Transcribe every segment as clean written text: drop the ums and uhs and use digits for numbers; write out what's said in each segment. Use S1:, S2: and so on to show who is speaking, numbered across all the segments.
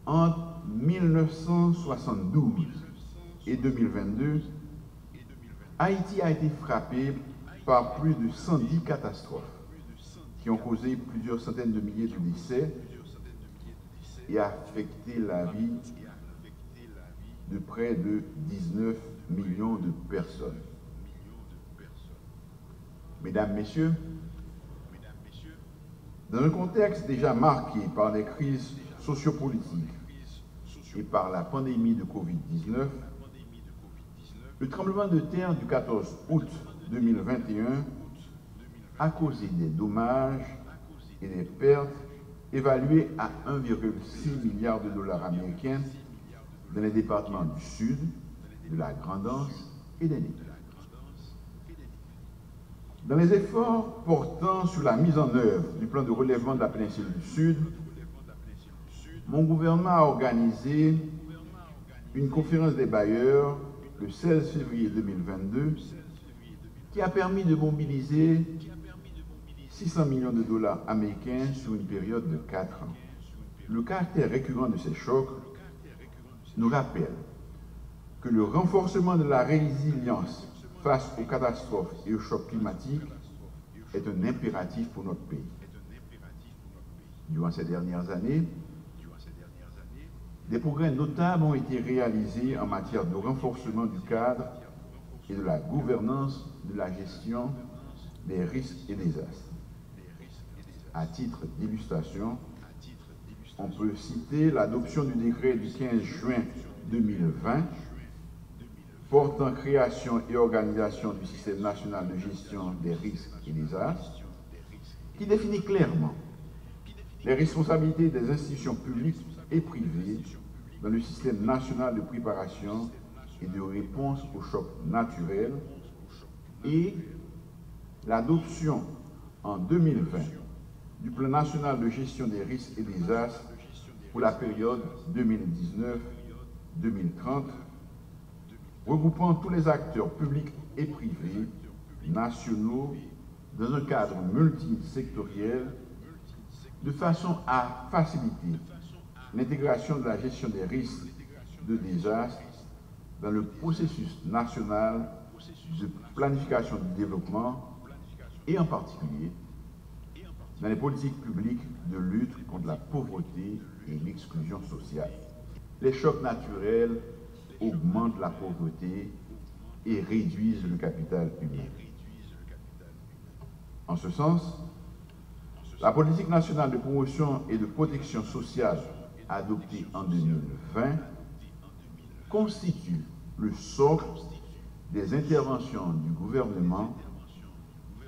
S1: Entre 1972 et 2022, Haïti a été frappé par plus de 110 catastrophes qui ont causé plusieurs centaines de milliers de décès et affecté la vie de près de 19 millions de personnes. Mesdames, Messieurs, dans un contexte déjà marqué par des crises sociopolitiques et par la pandémie de Covid-19, le tremblement de terre du 14 août 2021 a causé des dommages et des pertes évaluées à 1,6 milliard de dollars américains dans les départements du Sud, de la Grande-Anse et des Nègres. Dans les efforts portant sur la mise en œuvre du plan de relèvement de la péninsule du Sud, mon gouvernement a organisé une conférence des bailleurs le 16 février 2022 qui a permis de mobiliser 600 millions de dollars américains sur une période de 4 ans. Le caractère récurrent de ces chocs nous rappelle que le renforcement de la résilience face aux catastrophes et aux chocs climatiques est un impératif pour notre pays. Durant ces dernières années, des progrès notables ont été réalisés en matière de renforcement du cadre et de la gouvernance de la gestion des risques et désastres. À titre d'illustration, on peut citer l'adoption du décret du 15 juin 2020 portant création et organisation du système national de gestion des risques et désastres, qui définit clairement les responsabilités des institutions publiques et privées dans le système national de préparation et de réponse aux chocs naturels, et l'adoption en 2020 du plan national de gestion des risques et désastres pour la période 2019-2030, regroupant tous les acteurs publics et privés nationaux dans un cadre multisectoriel de façon à faciliter l'intégration de la gestion des risques de désastres dans le processus national de planification du développement et en particulier dans les politiques publiques de lutte contre la pauvreté et l'exclusion sociale. Les chocs naturels augmentent la pauvreté et réduisent le capital humain. En ce sens, la politique nationale de promotion et de protection sociale adoptée en 2020 constitue le socle des interventions du gouvernement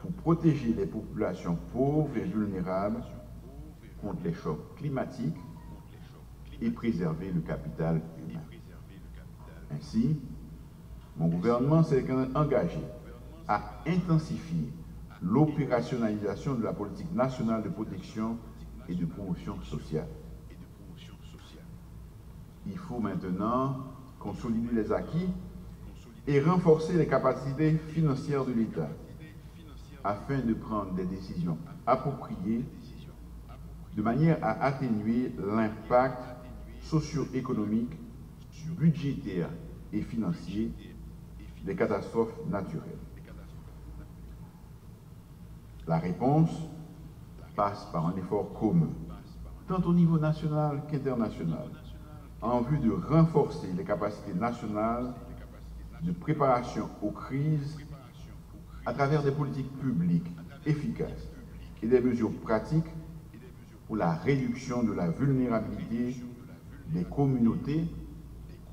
S1: pour protéger les populations pauvres et vulnérables contre les chocs climatiques et préserver le capital humain. Ainsi, mon gouvernement s'est engagé à intensifier l'opérationnalisation de la politique nationale de protection et de promotion sociale. Il faut maintenant consolider les acquis et renforcer les capacités financières de l'État afin de prendre des décisions appropriées de manière à atténuer l'impact socio-économique, budgétaire et financier des catastrophes naturelles. La réponse passe par un effort commun, tant au niveau national qu'international, en vue de renforcer les capacités nationales de préparation aux crises à travers des politiques publiques efficaces et des mesures pratiques pour la réduction de la vulnérabilité des communautés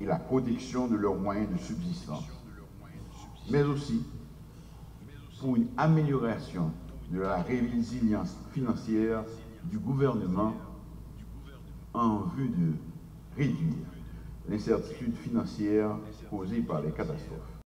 S1: et la protection de leurs moyens de subsistance, mais aussi pour une amélioration de la résilience financière du gouvernement en vue de réduire l'incertitude financière causée par les catastrophes.